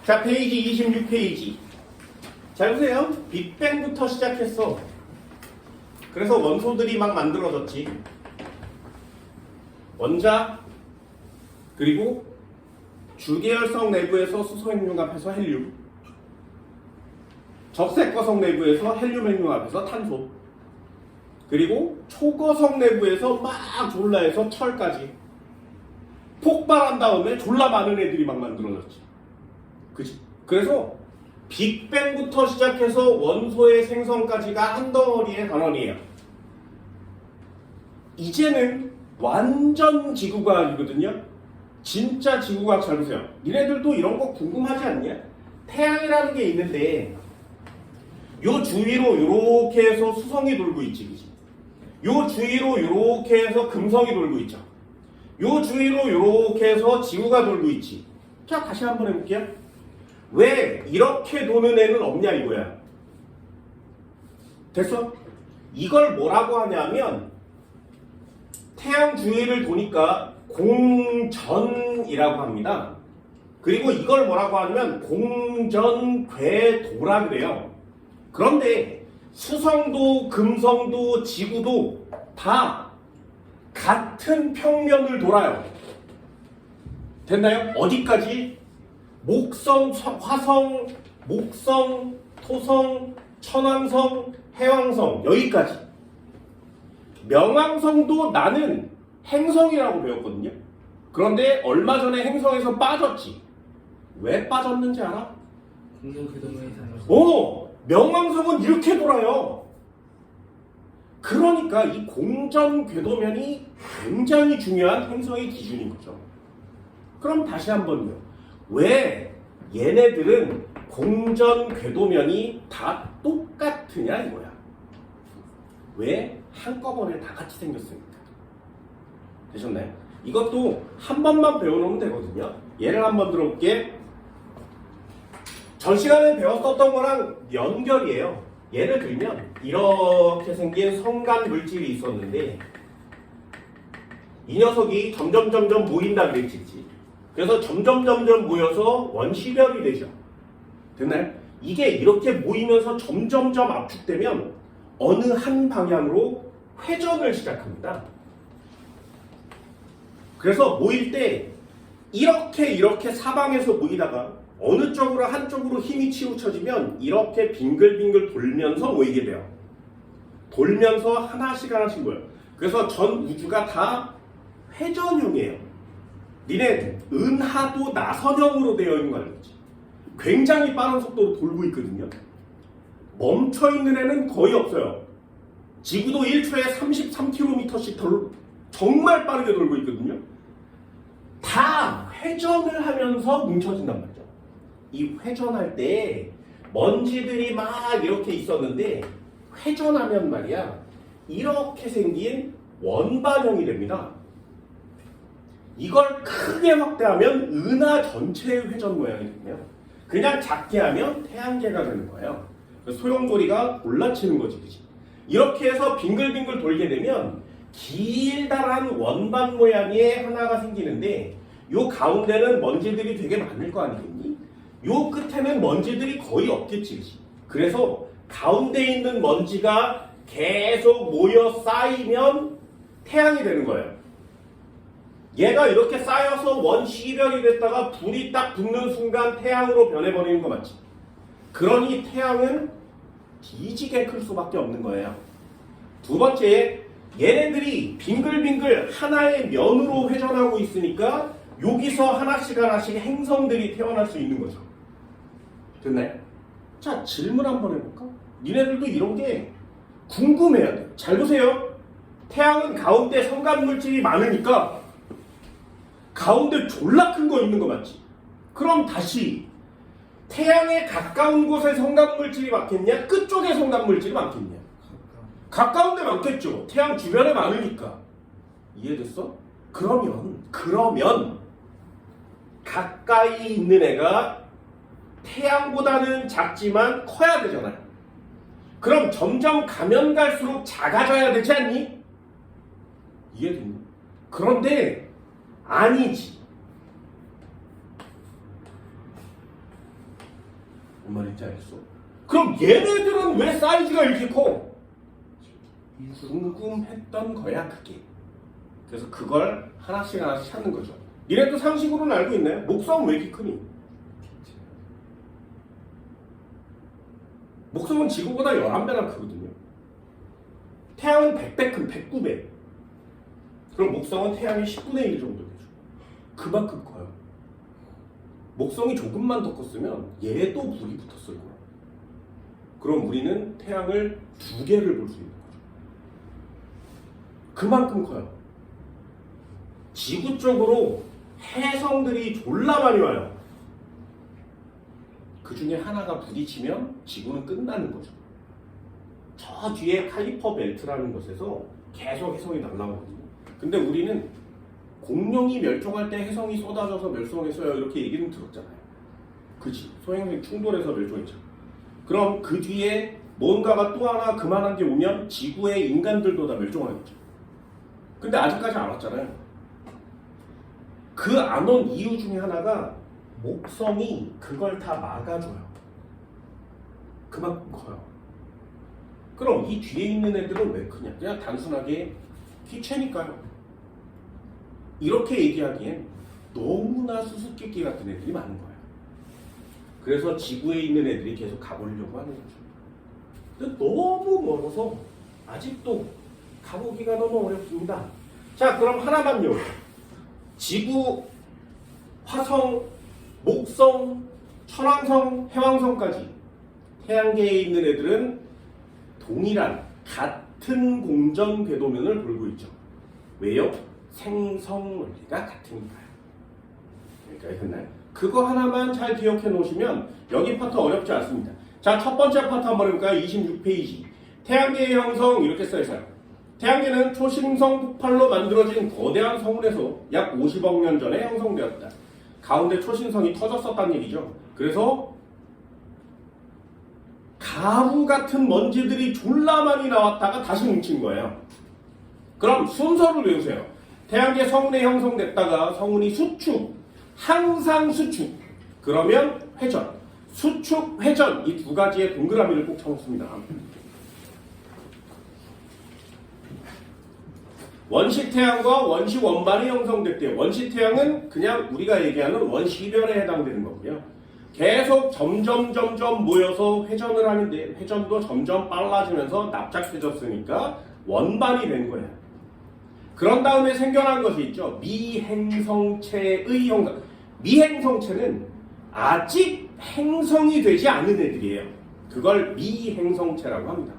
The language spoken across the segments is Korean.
자, 페이지 26페이지. 잘 보세요. 빅뱅부터 시작했어. 그래서 원소들이 막 만들어졌지. 원자, 그리고 주계열성 내부에서 수소핵융합해서 헬륨, 적색거성 내부에서 헬륨 핵융합해서 탄소, 그리고 초거성 내부에서 막 졸라해서 철까지 폭발한 다음에 졸라 많은 애들이 막 만들어졌지. 그치? 그래서 빅뱅부터 시작해서 원소의 생성까지가 한 덩어리의 단원이에요. 이제는 완전 지구과학이거든요. 진짜 지구과학 잘 보세요. 니네들도 이런 거 궁금하지 않냐? 태양이라는 게 있는데 요 주위로 요렇게 해서 수성이 돌고 있지, 그치? 요 주위로 요렇게 해서 금성이 돌고 있죠. 요 주위로 요렇게 해서 지구가 돌고 있지. 자, 다시 한번 해볼게요. 왜 이렇게 도는 애는 없냐 이거야. 됐어? 이걸 뭐라고 하냐면 태양 주위를 도니까 공전이라고 합니다. 그리고 이걸 뭐라고 하냐면 공전궤도라 그래요. 그런데 수성도 금성도 지구도 다 같은 평면을 돌아요. 됐나요? 어디까지? 목성, 화성, 목성, 토성, 천왕성, 해왕성 여기까지. 명왕성도 나는 행성이라고 배웠거든요. 그런데 얼마 전에 행성에서 빠졌지. 왜 빠졌는지 알아? 명왕성은 이렇게 돌아요. 그러니까 이 공전 궤도면이 굉장히 중요한 행성의 기준인 거죠. 그럼 다시 한번요. 왜 얘네들은 공전 궤도면이 다 똑같으냐 이거야. 왜 한꺼번에 다 같이 생겼습니까? 되셨나요? 이것도 한 번만 배워놓으면 되거든요. 예를 한번 들어볼게. 전 시간에 배웠었던 거랑 연결이에요. 예를 들면 이렇게 생긴 성간 물질이 있었는데 이 녀석이 점점 모인다 그랬지. 그래서 점점 모여서 원시별이 되죠. 됐나요? 이게 이렇게 모이면서 점점 압축되면 어느 한 방향으로 회전을 시작합니다. 그래서 모일 때 이렇게 사방에서 모이다가 어느 쪽으로 한쪽으로 힘이 치우쳐지면 이렇게 빙글빙글 돌면서 모이게 돼요. 돌면서 하나씩 모여요. 그래서 전 우주가 다 회전형이에요. 니네 은하도 나선형으로 되어 있는 거 알겠지? 굉장히 빠른 속도로 돌고 있거든요. 멈춰있는 애는 거의 없어요. 지구도 1초에 33km씩 정말 빠르게 돌고 있거든요. 다 회전을 하면서 뭉쳐진단 말이죠. 이 회전할 때 먼지들이 막 이렇게 있었는데 회전하면 말이야 이렇게 생긴 원반형이 됩니다. 이걸 크게 확대하면 은하 전체의 회전 모양이 되고요. 그냥 작게 하면 태양계가 되는 거예요. 소용돌이가 올라치는 거지, 그치? 이렇게 해서 빙글빙글 돌게 되면 길다란 원반 모양의 하나가 생기는데 요 가운데는 먼지들이 되게 많을 거 아니겠니? 요 끝에는 먼지들이 거의 없겠지, 그치? 그래서 가운데 있는 먼지가 계속 모여 쌓이면 태양이 되는 거예요. 얘가 이렇게 쌓여서 원시별이 됐다가 불이 딱 붙는 순간 태양으로 변해버리는 거 맞지? 그러니 태양은 뒤지게 클 수밖에 없는 거예요. 두 번째, 얘네들이 빙글빙글 하나의 면으로 회전하고 있으니까 여기서 하나씩 행성들이 태어날 수 있는 거죠. 됐나요? 자, 질문 한번 해볼까? 니네들도 이런 게 궁금해야 돼요. 잘 보세요. 태양은 가운데 성간물질이 많으니까 가운데 졸라 큰 거 있는 거 맞지? 그럼 다시 태양에 가까운 곳에 성간물질이 많겠냐? 끝쪽에 성간물질이 많겠냐? 가까운 데 많겠죠. 태양 주변에 많으니까. 이해됐어? 그러면 가까이 있는 애가 태양보다는 작지만 커야 되잖아요. 그럼 점점 가면 갈수록 작아져야 되지 않니? 이해됐니? 그런데 아니지. 말인지 알겠어? 그럼 얘네들은 왜 사이즈가 이렇게 커? 궁금했던 거야 그게. 그래서 그걸 하나씩 하나씩 찾는 거죠. 니네도 상식으로는 알고 있나요? 목성은 왜 이렇게 크니? 목성은 지구보다 11배나 크거든요. 태양은 100배 큰 109배. 그럼 목성은 태양의 10분의 1 정도 되죠. 그만큼 커요. 목성이 조금만 더 컸으면 얘도 불이 붙었을 거예요. 그럼 우리는 태양을 2개를 볼 수 있는 거죠. 그만큼 커요. 지구 쪽으로 해성들이 졸라 많이 와요. 그 중에 하나가 부딪히면 지구는 끝나는 거죠. 저 뒤에 칼리퍼 벨트라는 곳에서 계속 해성이 날라오거든요. 근데 우리는 공룡이 멸종할 때 해성이 쏟아져서 멸종했어요. 이렇게 얘기는 들었잖아요. 그치? 소행성 충돌해서 멸종했죠. 그럼 그 뒤에 뭔가가 또 하나 그만한 게 오면 지구의 인간들도 다 멸종하겠죠. 근데 아직까지 안 왔잖아요. 그 안 온 이유 중에 하나가 목성이 그걸 다 막아줘요. 그만큼 커요. 그럼 이 뒤에 있는 애들은 왜 크냐? 그냥 단순하게 기체니까요. 이렇게 얘기하기엔 너무나 수수께끼 같은 애들이 많은 거예요. 그래서 지구에 있는 애들이 계속 가보려고 하는 거죠. 근데 너무 멀어서 아직도 가보기가 너무 어렵습니다. 자, 그럼 하나만요. 지구, 화성, 목성, 천왕성, 해왕성까지 태양계에 있는 애들은 동일한 같은 공전 궤도면을 돌고 있죠. 왜요? 생성 원리가 같으니까요. 여기까지 됐나요? 그거 하나만 잘 기억해 놓으시면 여기 파트 어렵지 않습니다. 자, 첫 번째 파트 한번 해볼까요? 26페이지. 태양계의 형성 이렇게 써있어요. 태양계는 초신성 폭발로 만들어진 거대한 성운에서 약 50억 년 전에 형성되었다. 가운데 초신성이 터졌었다는 얘기죠. 그래서 가루 같은 먼지들이 졸라 많이 나왔다가 다시 뭉친 거예요. 그럼 순서를 외우세요. 태양계 성운에 형성됐다가 성운이 수축, 항상 수축, 그러면 회전, 수축, 회전 이 두 가지의 동그라미를 꼭 쳐놓습니다. 원시태양과 원시원반이 형성됐대요. 원시태양은 그냥 우리가 얘기하는 원시별에 해당되는 거고요. 계속 점점 모여서 회전을 하는데 회전도 점점 빨라지면서 납작해졌으니까 원반이 된 거예요. 그런 다음에 생겨난 것이 있죠. 미행성체의 형성. 미행성체는 아직 행성이 되지 않은 애들이에요. 그걸 미행성체라고 합니다.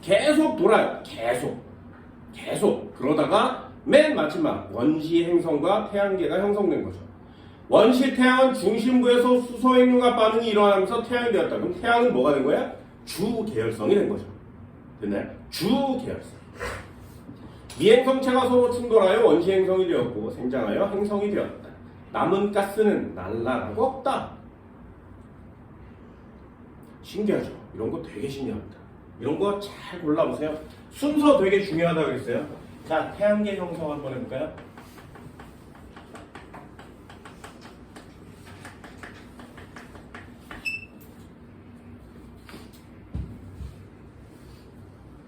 계속 돌아요. 계속 그러다가 맨 마지막 원시행성과 태양계가 형성된 거죠. 원시태양은 중심부에서 수소행류가 반응이 일어나면서 태양이 되었다. 그럼 태양은 뭐가 된 거야? 주계열성이 된 거죠. 됐나요? 주계열성. 미행성체가 서로 충돌하여 원시행성이 되었고 생장하여 행성이 되었다. 남은 가스는 날아가고 없다. 신기하죠? 이런 거 되게 신기합니다. 이런 거 잘 골라보세요. 순서 되게 중요하다고 그랬어요. 자, 태양계 형성 한번 해볼까요?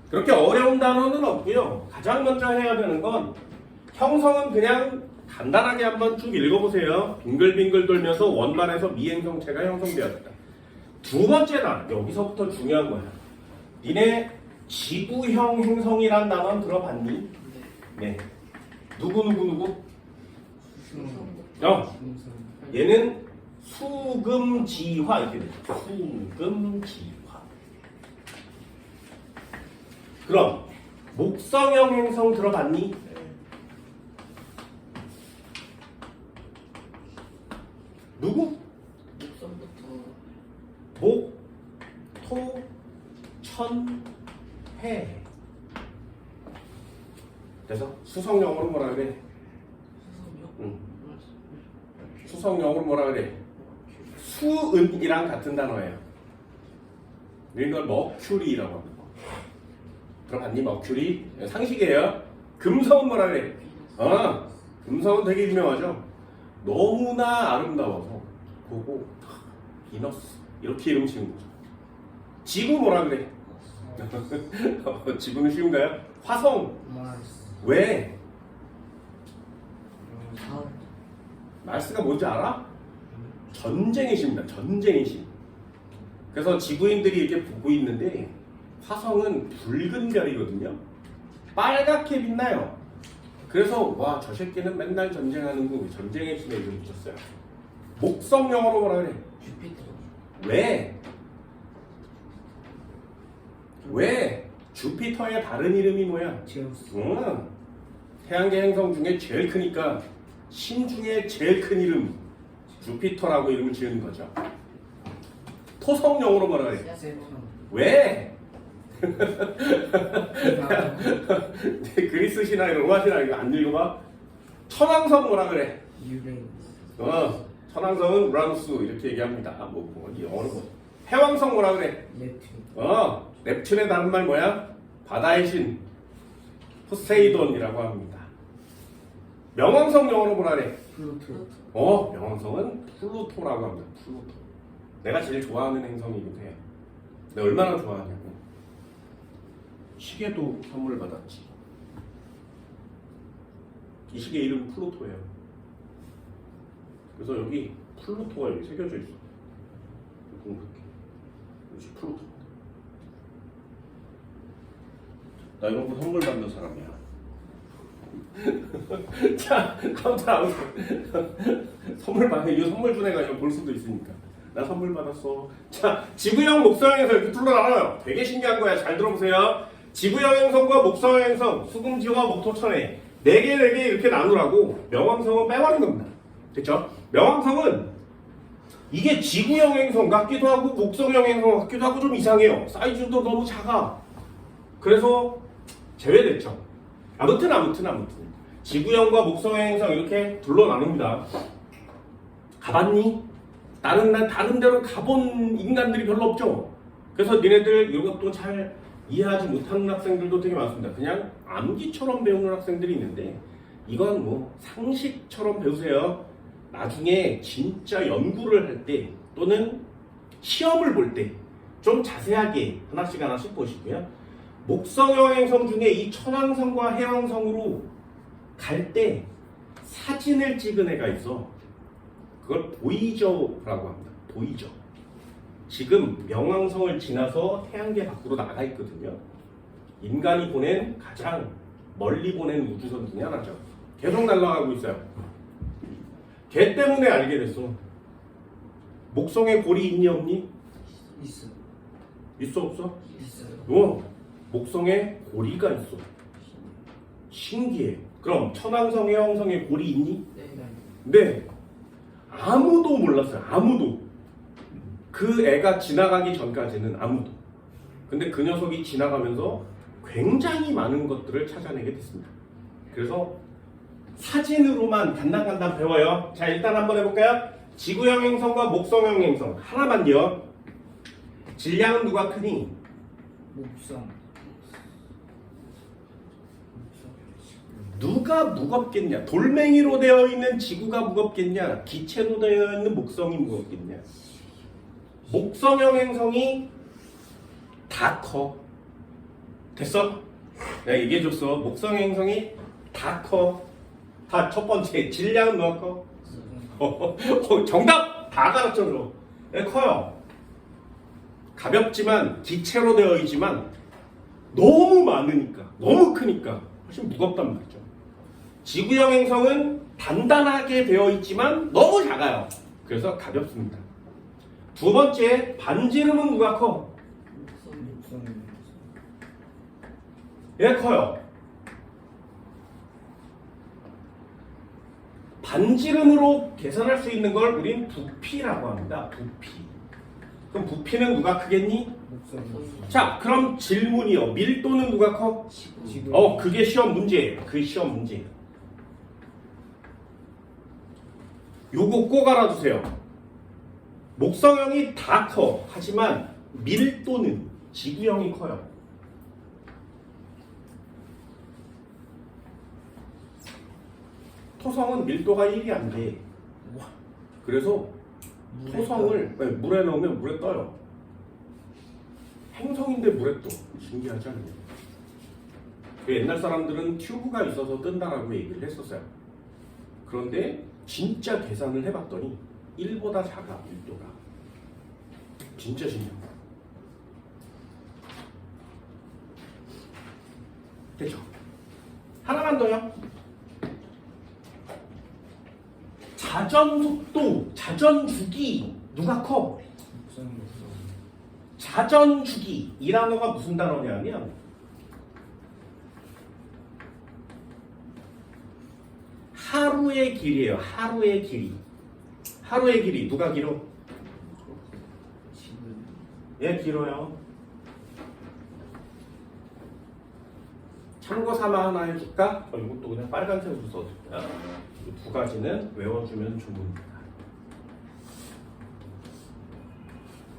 그렇게 어려운 단어는 없고요. 가장 먼저 해야 되는 건 형성은 그냥 간단하게 한번 쭉 읽어보세요. 빙글빙글 돌면서 원반에서 미행성체가 형성되었다. 두 번째 단어, 여기서부터 중요한 거야. 니네 지구형 행성이란 단어는 들어봤니? 네. 누구? 얘는 수금지화 이렇게 되죠. 수금지화. 그럼 목성형 행성 들어봤니? 누구? 목, 토, 천, 해. 그래서 수성영어로 뭐라 그래? 수성영어로 뭐라 그래? 수은이랑 같은 단어예요. 이걸 머큐리라고 합니다. 들어봤니? 머큐리? 상식이에요. 금성은 뭐라 그래? 금성은 되게 유명하죠. 너무나 아름다워서 보고 비너스 이렇게 이름 지은 거죠. 지구 뭐라 그래? 지구는 쉬운가요? 화성. 마스. 왜? 사흘. 마스가 뭔지 알아? 전쟁의 신입니다. 전쟁의 신. 그래서 지구인들이 이렇게 보고 있는데 화성은 붉은 별이거든요. 빨갛게 빛나요. 그래서 와, 저 새끼는 맨날 전쟁하는군. 전쟁의 신의 이름 붙였어요. 목성 영어로 뭐라 그래? 주피터. 왜? 왜? 주피터의 다른 이름이 뭐야? 제우스. 태양계 행성 중에 제일 크니까 신 중에 제일 큰 이름 주피터라고 이름을 지은 거죠. 토성 영어로 뭐라 그래? 세턴. 왜? 그리스 신화, 로마 신화 이거 안 읽어봐? 천왕성 뭐라 그래? 유레인스. 천왕성은 우라누스 이렇게 얘기합니다. 영어로 뭐? 해왕성 뭐라 그래? 넵튠. 넵튠의 다른 말 뭐야? 바다의 신 포세이돈이라고 합니다. 명왕성 영어로 뭐라 그래? 플루토. 명왕성은 플루토라고 합니다. 플루토. 내가 제일 좋아하는 행성이기도 해요. 내가 얼마나 좋아하냐고. 시계도 선물을 받았지. 이 시계 이름 플루토예요. 그래서 여기 플루토가 여기 새겨져 있어. 공부할게. 역시 플루토. 나 이런 거 선물 받는 사람이야. 자, 아무튼 선물 받는 이 선물 준 애가 이거 볼 수도 있으니까. 나 선물 받았어. 자, 지구형 목성행성 이렇게 둘러나눠요. 되게 신기한 거야. 잘 들어보세요. 지구형 행성과 목성 행성, 수금지와 목토천해 4개 이렇게 나누라고 명왕성은 빼버린 겁니다. 그쵸? 명왕성은 이게 지구형 행성 같기도 하고 목성형 행성 같기도 하고 좀 이상해요. 사이즈도 너무 작아. 그래서 제외됐죠. 아무튼 지구형과 목성형 행성 이렇게 둘러 나눕니다. 가봤니? 다른 데로 가본 인간들이 별로 없죠. 그래서 니네들 이것도 잘 이해하지 못하는 학생들도 되게 많습니다. 그냥 암기처럼 배우는 학생들이 있는데 이건 뭐 상식처럼 배우세요. 나중에 진짜 연구를 할 때 또는 시험을 볼 때 좀 자세하게 하나씩 보시고요. 목성형 행성 중에 이 천왕성과 해왕성으로 갈 때 사진을 찍은 애가 있어. 그걸 보이저라고 합니다. 보이저. 지금 명왕성을 지나서 태양계 밖으로 나가 있거든요. 인간이 보낸 가장 멀리 보낸 우주선 중에 하나죠. 계속 날아가고 있어요. 걔 때문에 알게 됐어. 목성에 골이 있니 없니? 있어. 있어 없어? 있어요. 목성에 고리가 있어. 신기해. 그럼 천왕성, 해왕성에 골이 있니? 네. 아무도 몰랐어요. 아무도. 그 애가 지나가기 전까지는 아무도. 근데 그 녀석이 지나가면서 굉장히 많은 것들을 찾아내게 됐습니다. 그래서 사진으로만 간단간단 배워요. 자, 일단 한번 해볼까요? 지구형 행성과 목성형 행성 하나만요. 질량은 누가 크니? 목성. 누가 무겁겠냐? 돌멩이로 되어 있는 지구가 무겁겠냐? 기체로 되어 있는 목성이 무겁겠냐? 목성형 행성이 다 커. 됐어? 내가 얘기해줬어. 목성형 행성이 다 커. 다 첫 번째 질량은 누가 커? 정답! 다 가르쳐줘. 네, 커요. 가볍지만 기체로 되어 있지만 너무 많으니까 너무 크니까 훨씬 무겁단 말이죠. 지구형 행성은 단단하게 되어 있지만 너무 작아요. 그래서 가볍습니다. 두 번째, 반지름은 누가 커? 목성. 얘 커요. 반지름으로 계산할 수 있는 걸 우린 부피라고 합니다. 부피. 그럼 부피는 누가 크겠니? 목성. 자, 그럼 질문이요. 밀도는 누가 커? 지구. 그게 시험 문제예요. 그 시험 문제예요. 요거 꼭 알아두세요. 목성형이 다 커. 하지만 밀도는 지구형이 커요. 토성은 밀도가 1이 안 돼. 그래서 토성을 물에 넣으면 물에 떠요. 행성인데 물에 떠. 신기하지 않나요? 그 옛날 사람들은 튜브가 있어서 뜬다라고 얘기를 했었어요. 그런데 진짜 계산을 해봤더니 1보다 작아, 밀도가. 진짜 신기합니다. 됐죠? 하나만 더요. 자전 속도, 자전 주기 누가 커? 목성이 목성. 자전 주기 이 단어가 무슨 단어냐면 하루의 길이에요. 하루의 길이. 하루의 길이 누가 길어? 지금 예, 길어요. 참고 삼아 하나 해줄까? 이것도 그냥 빨간색으로 써줄게요. 이 두 가지는 외워주면 좋습니다.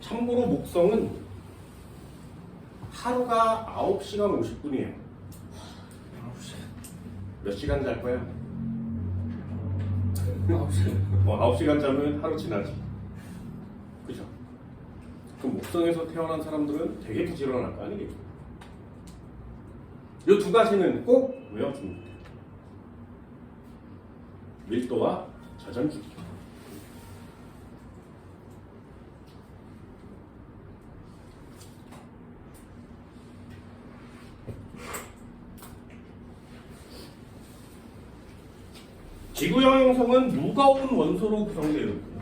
참고로 목성은 하루가 9시간 50분이에요. 9시. 몇 시간 잘 거예요? 9시. 9시간 자면 하루 지나지. 그죠? 그럼 목성에서 태어난 사람들은 되게 부지런할 거 아니겠죠? 이 두 가지는 꼭 외워줍니다. 밀도와 자전주기. 지구형 행성은 무거운 원소로 구성되어 있고요.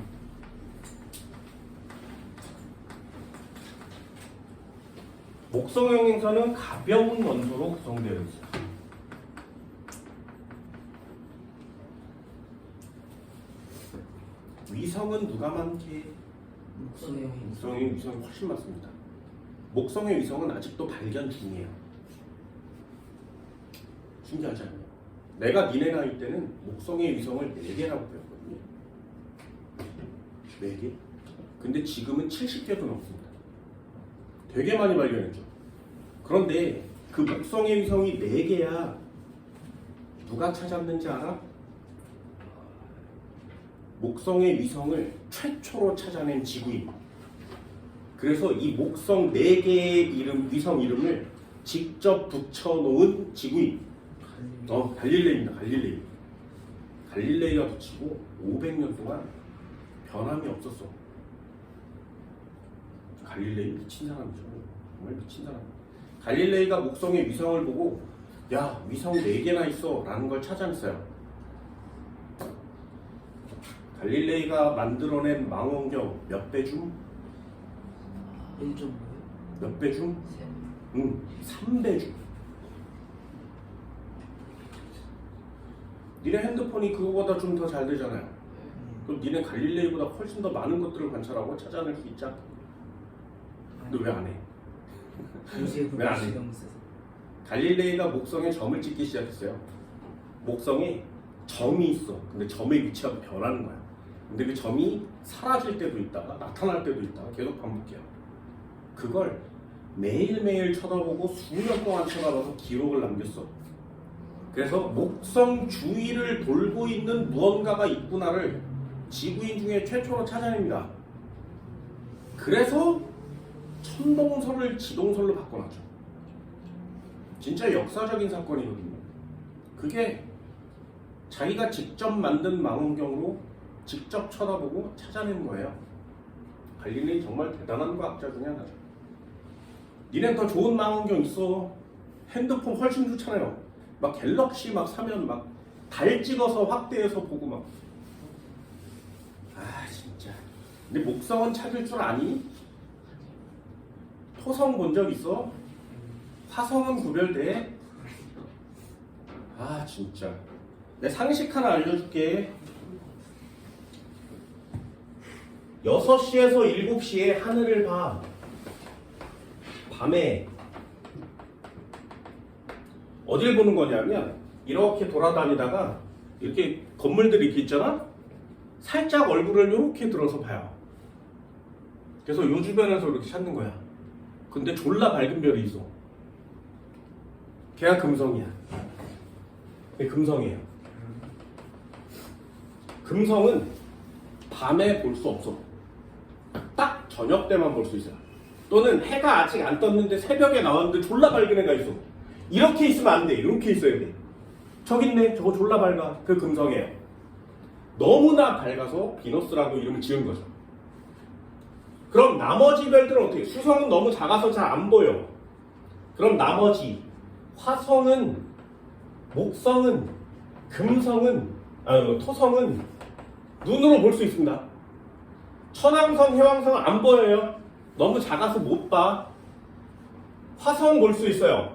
목성형 행성은 가벼운 원소로 구성되어 있어요. 위성은 누가 많게? 목성의 위성이 훨씬 많습니다. 목성의 위성은 아직도 발견 중이에요. 신기하지 않나요? 내가 니네 나이 때는 목성의 위성을 4개라고 배웠거든요. 4개? 근데 지금은 70개도 넘습니다. 되게 많이 발견했죠. 그런데 그 목성의 위성이 4개야. 누가 찾았는지 알아? 목성의 위성을 최초로 찾아낸 지구인. 그래서 이 목성 4개의 위성 이름을 직접 붙여놓은 지구인. 갈릴레이입니다. 갈릴레이. 갈릴레이가 붙이고 500년 동안 변함이 없었어. 갈릴레이 미친 사람이죠. 정말 미친 사람. 갈릴레이가 목성의 위성을 보고 야, 위성 4개나 있어 라는 걸 찾아냈어요. 갈릴레이가 만들어낸 망원경 몇 배 줌? 1.5. 몇 배 줌? 3배 줌. 니네 핸드폰이 그거보다 좀 더 잘 되잖아요. 그럼 니네 갈릴레이보다 훨씬 더 많은 것들을 관찰하고 찾아낼 수 있잖아. 근데 왜 안 해? 왜 안 해? 갈릴레이가 목성에 점을 찍기 시작했어요. 목성에 점이 있어. 근데 점의 위치가 변하는 거야. 근데 그 점이 사라질 때도 있다가 나타날 때도 있다가 계속 반복해요. 그걸 매일매일 쳐다보고 수년 동안 쳐다봐서 기록을 남겼어. 그래서 목성 주위를 돌고 있는 무언가가 있구나를 지구인 중에 최초로 찾아냅니다. 그래서 천동설을 지동설로 바꿔놨죠. 진짜 역사적인 사건이거든요. 그게 자기가 직접 만든 망원경으로 직접 쳐다보고 찾아낸 거예요. 갈릴레이 정말 대단한 과학자 중에 하나죠. 니넨 더 좋은 망원경 있어. 핸드폰 훨씬 좋잖아요. 막 갤럭시 막 사면 막 달 찍어서 확대해서 보고 막. 아 진짜. 근데 목성은 찾을 줄 아니? 토성 본 적 있어? 화성은 구별돼? 아 진짜. 내 상식 하나 알려줄게. 6시에서 7시에 하늘을 봐. 밤에 어딜 보는 거냐면 이렇게 돌아다니다가 이렇게 건물들이 이렇게 있잖아? 살짝 얼굴을 이렇게 들어서 봐요. 그래서 요 주변에서 이렇게 찾는 거야. 근데 졸라 밝은 별이 있어. 걔가 금성이야. 걔 금성이에요. 금성은 밤에 볼 수 없어. 저녁 때만 볼 수 있어요. 또는 해가 아직 안 떴는데 새벽에 나왔는데 졸라 밝은 애가 있어. 이렇게 있으면 안 돼. 이렇게 있어야 돼. 저기 있네. 저거 졸라 밝아. 그 금성이에요. 너무나 밝아서 비너스라고 이름을 지은 거죠. 그럼 나머지 별들은 어떻게? 수성은 너무 작아서 잘 안 보여. 그럼 나머지 화성은, 목성은, 금성은, 토성은 눈으로 볼 수 있습니다. 천왕성, 해왕성은 안 보여요. 너무 작아서 못 봐. 화성 볼 수 있어요.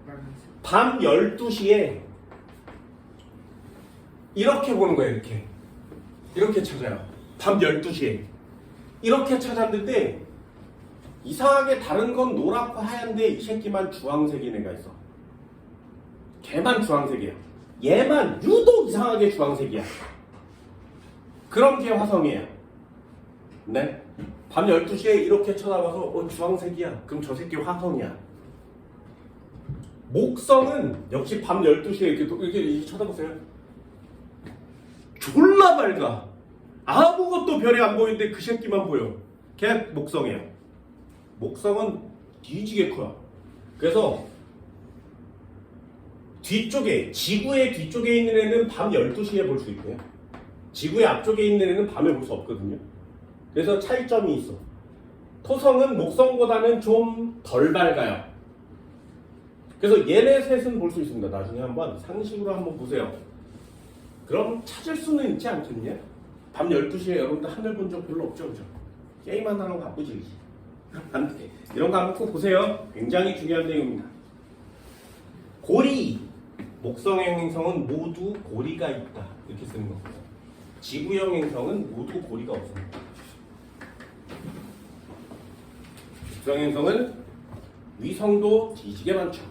빨간색. 밤 12시에 이렇게 보는 거예요. 이렇게. 이렇게 찾아요. 밤 12시에. 이렇게 찾았는데 이상하게 다른 건 노랗고 하얀데 이 새끼만 주황색인 애가 있어. 걔만 주황색이야. 얘만 유독 이상하게 주황색이야. 그런 게 화성이에요. 네? 밤 12시에 이렇게 쳐다봐서 주황색이야. 그럼 저 새끼 화성이야. 목성은 역시 밤 12시에 이렇게 쳐다보세요. 졸라 밝아. 아무것도 별이 안 보이는데 그 새끼만 보여. 걔 목성이에요. 목성은 뒤지게 커요. 그래서 뒤쪽에, 지구의 뒤쪽에 있는 애는 밤 12시에 볼 수 있고요. 지구의 앞쪽에 있는 애는 밤에 볼 수 없거든요. 그래서 차이점이 있어. 토성은 목성보다는 좀 덜 밝아요. 그래서 얘네 셋은 볼 수 있습니다. 나중에 한번 상식으로 한번 보세요. 그럼 찾을 수는 있지 않겠냐? 밤 12시에 여러분들 하늘 본 적 별로 없죠, 그죠? 게임하느라고 바쁘지. 이런 거 한번 꼭 보세요. 굉장히 중요한 내용입니다. 고리, 목성형 행성은 모두 고리가 있다. 이렇게 쓰는 겁니다. 지구형 행성은 모두 고리가 없습니다. 목성 행성은 위성도 뒤지게 많죠.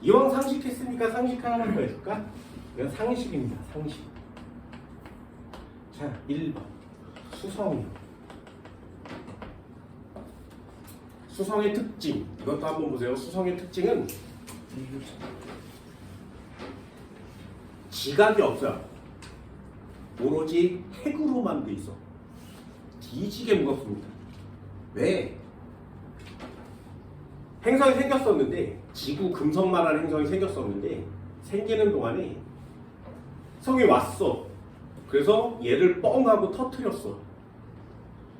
이왕 상식했으니까 상식 하나만 더 해줄까? 이건 상식입니다. 상식. 자, 1번. 수성이요. 수성의 특징. 이것도 한번 보세요. 수성의 특징은 지각이 없어요. 오로지 핵으로만 돼 있어. 뒤지게 무겁습니다. 왜? 행성이 생겼었는데, 지구 금성만한 행성이 생겼었는데, 생기는 동안에 성이 왔어. 그래서 얘를 뻥 하고 터트렸어.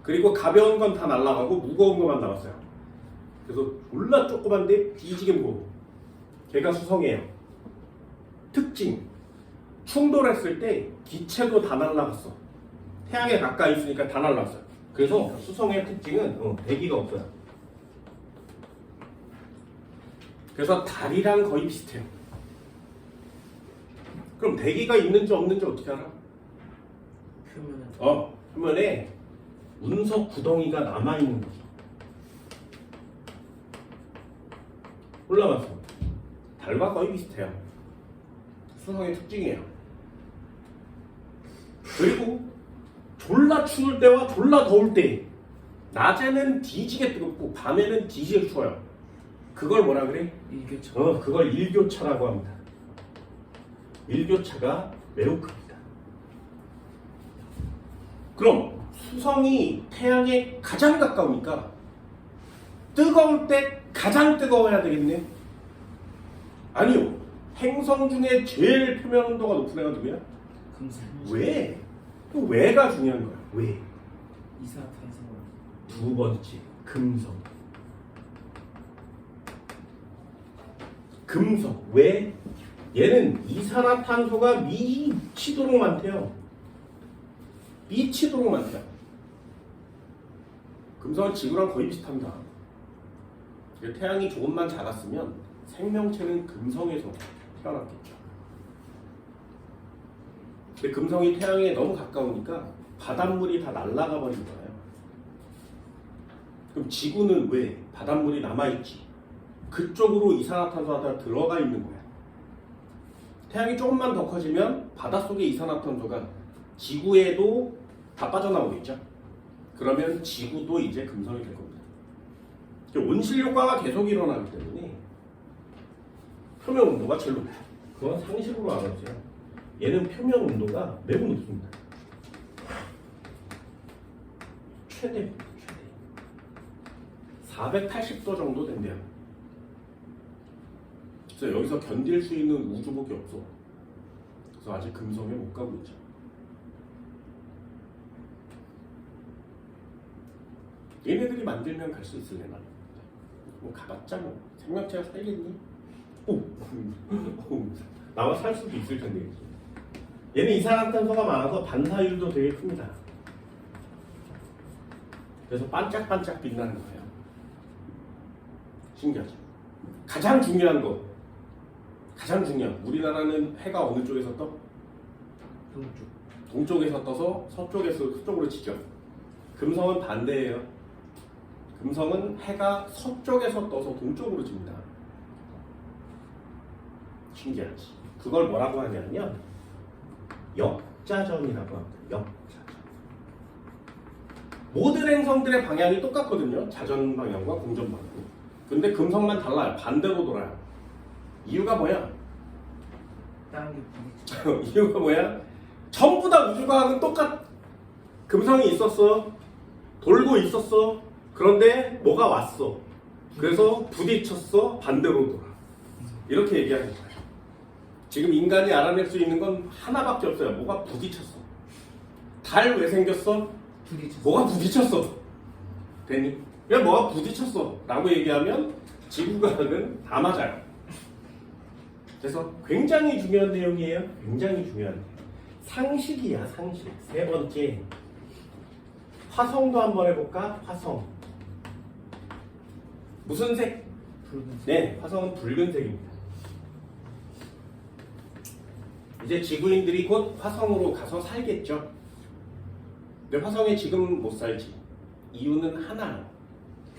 그리고 가벼운 건 다 날아가고 무거운 것만 남았어요. 그래서 졸라 조그만데 뒤지게 무거워. 걔가 수성이에요. 특징. 충돌했을 때 기체도 다 날아갔어. 태양에 가까이 있으니까 다 날아갔어요. 그래서 수성의 특징은 대기가 없어요. 그래서 달이랑 거의 비슷해요. 그럼 대기가 있는지 없는지 어떻게 알아? 표면에 운석 구덩이가 남아있는 거죠. 올라갔어. 달과 거의 비슷해요. 수성의 특징이에요. 그리고 졸라 추울 때와 졸라 더울 때, 낮에는 뒤지게 뜨겁고 밤에는 뒤지게 추워요. 그걸 뭐라 그래? 일교차. 그걸 일교차라고 합니다. 일교차가 매우 큽니다. 그럼 수성이 태양에 가장 가까우니까 뜨거울 때 가장 뜨거워야 되겠네? 아니요. 행성 중에 제일 표면 온도가 높은 애가 누구야? 금성. 왜? 또 왜가 중요한 거야. 왜? 이산화탄소. 두 번째, 금성. 금성. 왜? 얘는 이산화탄소가 미치도록 많대요. 미치도록 많대요. 금성은 지구랑 거의 비슷합니다. 태양이 조금만 작았으면 생명체는 금성에서 태어났겠죠. 근데 금성이 태양에 너무 가까우니까 바닷물이 다 날아가 버린 거예요. 그럼 지구는 왜 바닷물이 남아있지? 그쪽으로 이산화탄소가 다 들어가 있는 거야. 태양이 조금만 더 커지면 바닷속에 이산화탄소가 지구에도 다 빠져나오겠죠. 그러면 지구도 이제 금성이 될 겁니다. 온실 효과가 계속 일어나기 때문에 표면 온도가 제일 높죠. 그건 상식으로 알아주세요. 얘는 표면 온도가 매우 높습니다. 최대 480도 정도 된대요. 그래서 여기서 견딜 수 있는 우주복이 없어. 그래서 아직 금성에 못 가고 있죠. 얘네들이 만들면 갈 수 있을래나? 뭐 가봤자 뭐 생명체가 살겠니? 오, 나와 살 수도 있을 텐데. 얘는 이산화탄소가 많아서 반사율도 되게 큽니다. 그래서 반짝반짝 빛나는 거예요. 신기하죠? 가장 중요한 거, 가장 중요한, 우리나라는 해가 어느 쪽에서 떠? 동쪽. 동쪽에서 떠서 서쪽에서 서쪽으로 지죠. 금성은 반대예요. 금성은 해가 서쪽에서 떠서 동쪽으로 집니다. 신기하지? 그걸 뭐라고 하냐면 역자전이라고 합니다. 역자전. 모든 행성들의 방향이 똑같거든요. 자전 방향과 공전 방향. 근데 금성만 달라요. 반대로 돌아요. 이유가 뭐야? 다른 게 부딪혀. 이유가 뭐야? 전부 다 우주과학은 똑같. 금성이 있었어. 돌고 있었어. 그런데 뭐가 왔어. 그래서 부딪혔어. 반대로 돌아. 이렇게 얘기하는 거예요. 지금 인간이 알아낼 수 있는 건 하나밖에 없어요. 뭐가 부딪혔어. 달 왜 생겼어? 부딪혔어. 뭐가 부딪혔어. 되니? 그냥 뭐가 부딪혔어. 라고 얘기하면 지구과학은 다 맞아요. 그래서 굉장히 중요한 내용이에요. 굉장히 중요한 내용. 상식이야, 상식. 세 번째. 화성도 한번 해볼까? 화성. 무슨 색? 붉은색. 네, 화성은 붉은색입니다. 이제 지구인들이 곧 화성으로 가서 살겠죠. 근데 화성에 지금 못 살지. 이유는 하나예요.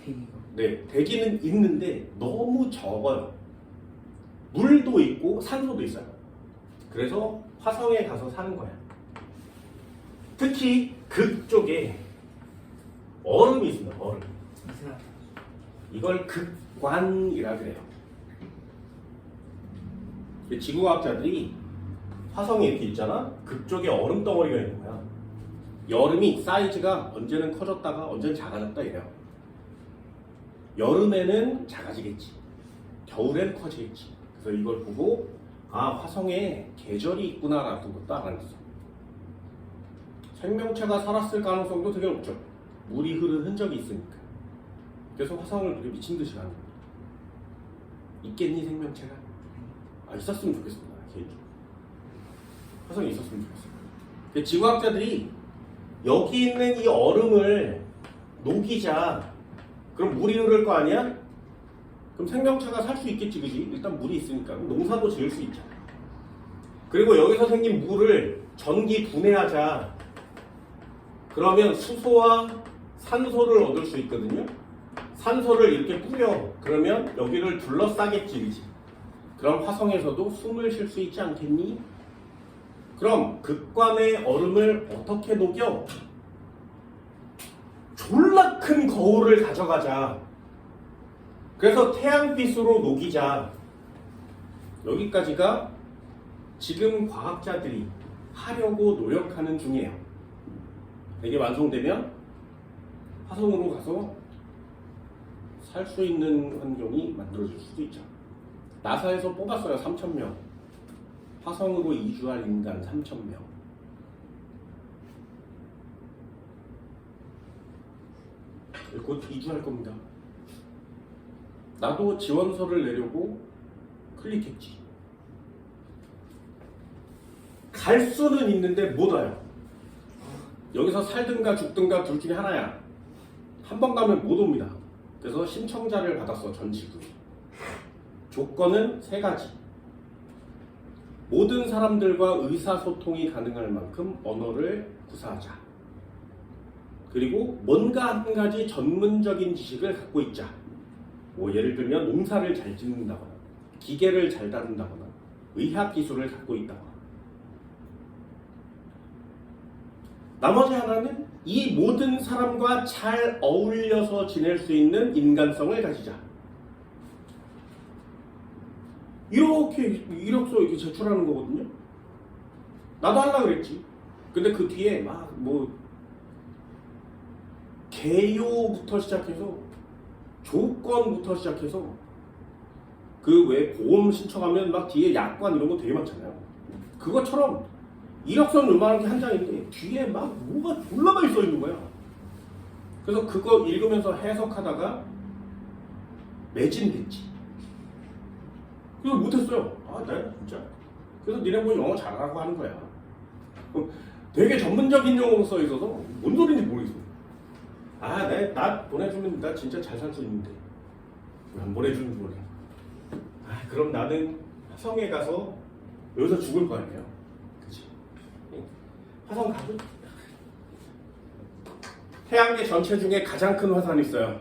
대기가. 네, 대기는 있는데 너무 적어요. 물도 있고 산소도 있어요. 그래서 화성에 가서 사는 거야. 특히 극쪽에 얼음이 있습니다. 얼음. 이산화탄소. 이걸 극관이라 그래요. 지구과학자들이 화성에 이렇게 있잖아. 극쪽에 얼음 덩어리가 있는 거야. 이 얼음이 사이즈가 언제는 커졌다가 언제는 작아졌다 이래요. 여름에는 작아지겠지. 겨울엔 커지겠지. 그래서 이걸 보고 아, 화성에 계절이 있구나라는 것도 알아냈어. 생명체가 살았을 가능성도 되게 높죠. 물이 흐른 흔적이 있으니까. 그래서 화성을 그렇게 미친 듯이 가는 거야. 있겠니 생명체가? 아, 있었으면 좋겠습니다. 개인적으로. 화성에 있었으면 좋겠어요. 지구학자들이 여기 있는 이 얼음을 녹이자. 그럼 물이 흐를 거 아니야? 그럼 생명체가 살 수 있겠지, 그지? 일단 물이 있으니까 농사도 지을 수 있잖아. 그리고 여기서 생긴 물을 전기 분해하자. 그러면 수소와 산소를 얻을 수 있거든요. 산소를 이렇게 뿌려. 그러면 여기를 둘러싸겠지, 그지? 그럼 화성에서도 숨을 쉴 수 있지 않겠니? 그럼 극관의 얼음을 어떻게 녹여? 졸라 큰 거울을 가져가자. 그래서 태양빛으로 녹이자. 여기까지가 지금 과학자들이 하려고 노력하는 중이에요. 이게 완성되면 화성으로 가서 살 수 있는 환경이 만들어질 수도 있죠. 나사에서 뽑았어요. 3,000명. 화성으로 이주할 인간 3,000명. 곧 이주할 겁니다. 나도 지원서를 내려고 클릭했지. 갈 수는 있는데 못 와요. 여기서 살든가 죽든가 둘 중에 하나야. 한 번 가면 못 옵니다. 그래서 신청자를 받았어. 전 지구. 조건은 3가지. 모든 사람들과 의사소통이 가능할 만큼 언어를 구사하자. 그리고 뭔가 한 가지 전문적인 지식을 갖고 있자. 뭐 예를 들면 농사를 잘 짓는다거나 기계를 잘 다룬다거나 의학 기술을 갖고 있다거나. 나머지 하나는 이 모든 사람과 잘 어울려서 지낼 수 있는 인간성을 가지자. 이렇게 이력서 이렇게 제출하는 거거든요. 나도 하려고 그랬지. 근데 그 뒤에 막 뭐 개요부터 시작해서 조건부터 시작해서 그 왜 보험 신청하면 막 뒤에 약관 이런 거 되게 많잖아요. 그것처럼 이력서는 요만한 게 한 장인데 뒤에 막 뭐가 졸라 많이 써 있는 거야. 그래서 그거 읽으면서 해석하다가 매진됐지. 그래서 못했어요. 아, 내가 진짜. 그래서 니네 뭐 영어 잘하라고 하는 거야. 되게 전문적인 용어로 써 있어서 뭔 소리인지 모르겠어. 아, 나 보내주면 나 진짜 잘 살 수 있는데 왜 안 보내주는 줄 몰라. 아, 그럼 나는 화성에 가서 여기서 죽을 거 아니에요. 그치? 화성 가도 태양계 전체 중에 가장 큰 화산이 있어요.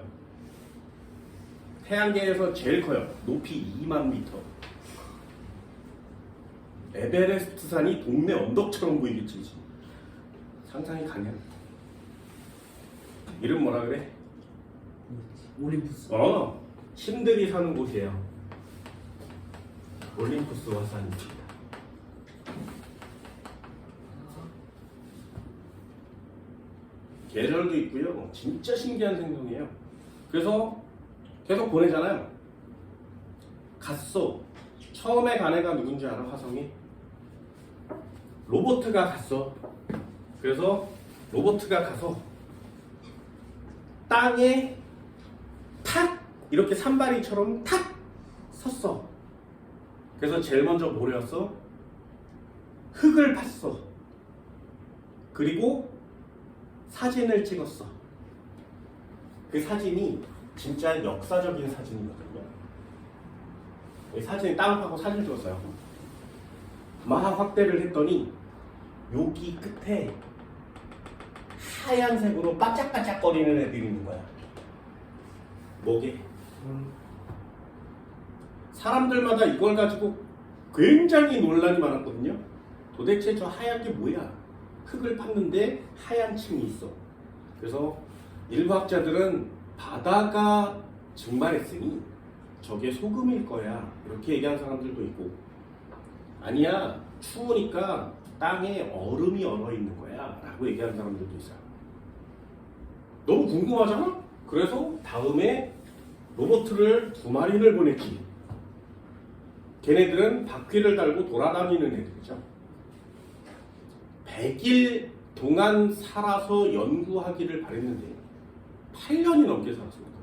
태양계에서 제일 커요. 높이 2만 미터. 에베레스트 산이 동네 언덕처럼 보이겠지. 상상이 가냐? 이름 뭐라 그래? 올림푸스. 신들이 사는 곳이에요. 올림푸스 화산입니다. 계절도 있고요. 진짜 신기한 생성이에요. 그래서 계속 보내잖아요. 갔어. 처음에 간 애가 누군지 알아? 화성이? 로버트가 갔어. 그래서 로버트가 가서 땅에 탁 이렇게 산발이처럼 탁 섰어. 그래서 제일 먼저 뭘 해왔어? 흙을 팠어. 그리고 사진을 찍었어. 그 사진이 진짜 역사적인 사진이거든요. 이 사진이 땅 파고 사진 찍었어요. 막 확대를 했더니 여기 끝에 하얀색으로 반짝반짝거리는 애들이 있는 거야. 뭐게? 사람들마다 이걸 가지고 굉장히 논란이 많았거든요. 도대체 저 하얀 게 뭐야? 흙을 팠는데 하얀 층이 있어. 그래서 일부 학자들은 바다가 증발했으니 저게 소금일 거야. 이렇게 얘기하는 사람들도 있고, 아니야, 추우니까 땅에 얼음이 얼어 있는 거야 라고 얘기하는 사람들도 있어요. 너무 궁금하잖아? 그래서 다음에 로봇을 2마리를 보냈지. 걔네들은 바퀴를 달고 돌아다니는 애들이죠. 100일 동안 살아서 연구하기를 바랬는데 8년이 넘게 살았습니다.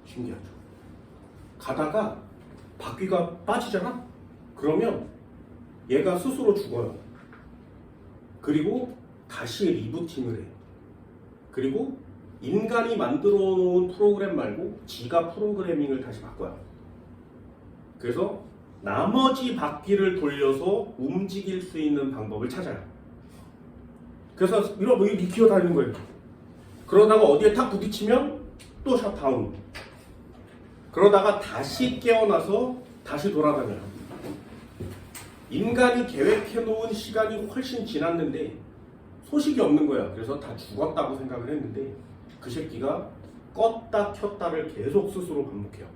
신기하죠. 가다가 바퀴가 빠지잖아? 그러면 얘가 스스로 죽어요. 그리고 다시 리부팅을 해. 그리고 인간이 만들어 놓은 프로그램 말고 지가 프로그래밍을 다시 바꿔요. 그래서 나머지 바퀴를 돌려서 움직일 수 있는 방법을 찾아요. 그래서 이렇게 기어다니는 거예요. 그러다가 어디에 탁 부딪히면 또 셧다운. 그러다가 다시 깨어나서 다시 돌아다녀요. 인간이 계획해놓은 시간이 훨씬 지났는데 소식이 없는 거야. 그래서 다 죽었다고 생각을 했는데 그 새끼가 껐다 켰다를 계속 스스로 반복해요.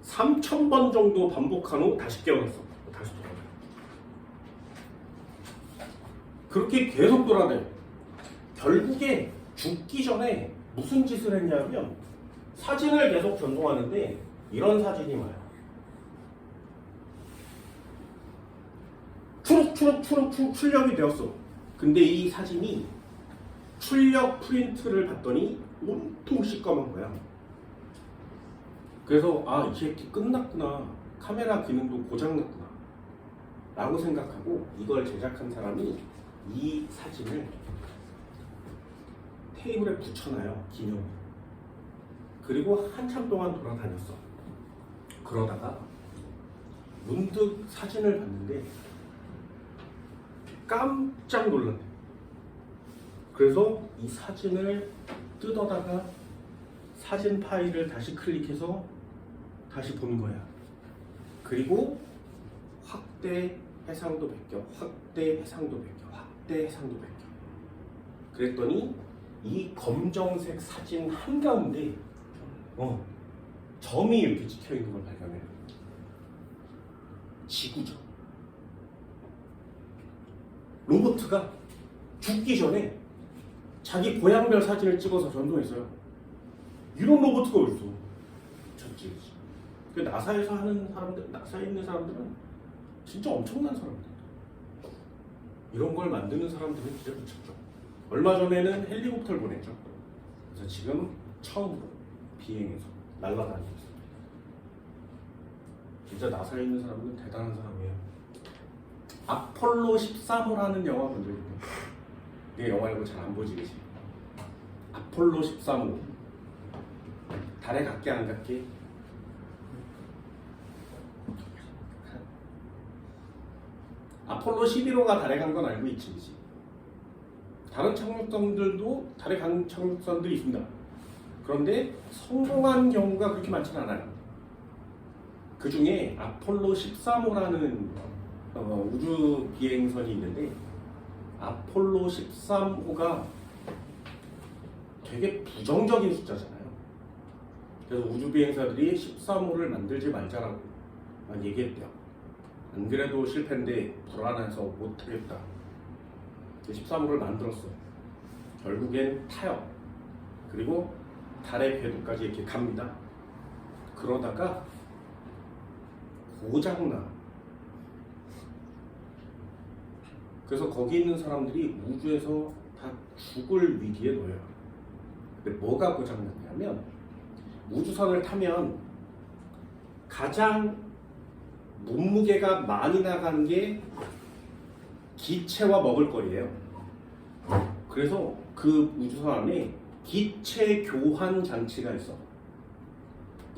3,000번 정도 반복한 후 다시 깨어났어. 다시 돌아가요. 그렇게 계속 돌아다녀요. 결국에 죽기 전에 무슨 짓을 했냐면 사진을 계속 전송하는데 이런 사진이 와요. 추룩 출력이 되었어. 근데 이 사진이 출력 프린트를 봤더니 온통 시꺼먼 거야. 그래서 아, 이 새끼 끝났구나. 카메라 기능도 고장났구나 라고 생각하고 이걸 제작한 사람이 이 사진을 테이블에 붙여놔요. 기념으로. 그리고 한참 동안 돌아다녔어. 그러다가 문득 사진을 봤는데 깜짝 놀랐네. 그래서 이 사진을 뜯어다가 사진 파일을 다시 클릭해서 다시 본 거야. 그리고 확대 해상도 베껴, 확대 해상도 베껴, 확대 그때 해상도 발견. 그랬더니 이 검정색 사진 한가운데 점이 이렇게 찍혀있는 걸 발견해요. 지구죠. 로버트가 죽기 전에 자기 고향별 사진을 찍어서 전송했어요. 이런 로버트가 어딨어? 쳤지. 그 나사에서 하는 사람들, 나사에 있는 사람들은 진짜 엄청난 사람들. 이런 걸 만드는 사람들은 진짜 미쳤죠. 얼마 전에는 헬리콥터를 보냈죠. 그래서 지금 처음으로 비행해서 날아다니고 있어요. 진짜 나사에 있는 사람은 대단한 사람이에요. 아폴로 13호라는 영화 본 적 있나요? 이 영화 이거 잘 안 보지, 그치? 아폴로 13호. 달에 갔게 안 갔게? 아폴로 11호가 달에 간 건 알고 있지, 그치? 다른 착륙선들도 달에 간 착륙선들이 있습니다. 그런데 성공한 경우가 그렇게 많지는 않아요. 그 중에 아폴로 13호라는 우주 비행선이 있는데 아폴로 13호가 되게 부정적인 숫자잖아요. 그래서 우주 비행사들이 13호를 만들지 말자라고 얘기했대요. 안 그래도 실패인데 불안해서 못하겠다. 13호를 만들었어요. 결국엔 타요. 그리고 달의 궤도까지 이렇게 갑니다. 그러다가 고장나. 그래서 거기 있는 사람들이 우주에서 다 죽을 위기에 놓여요. 근데 뭐가 고장났냐면 우주선을 타면 가장 몸무게가 많이 나가는 게 기체와 먹을거리예요. 그래서 그 우주선 안에 기체 교환 장치가 있어.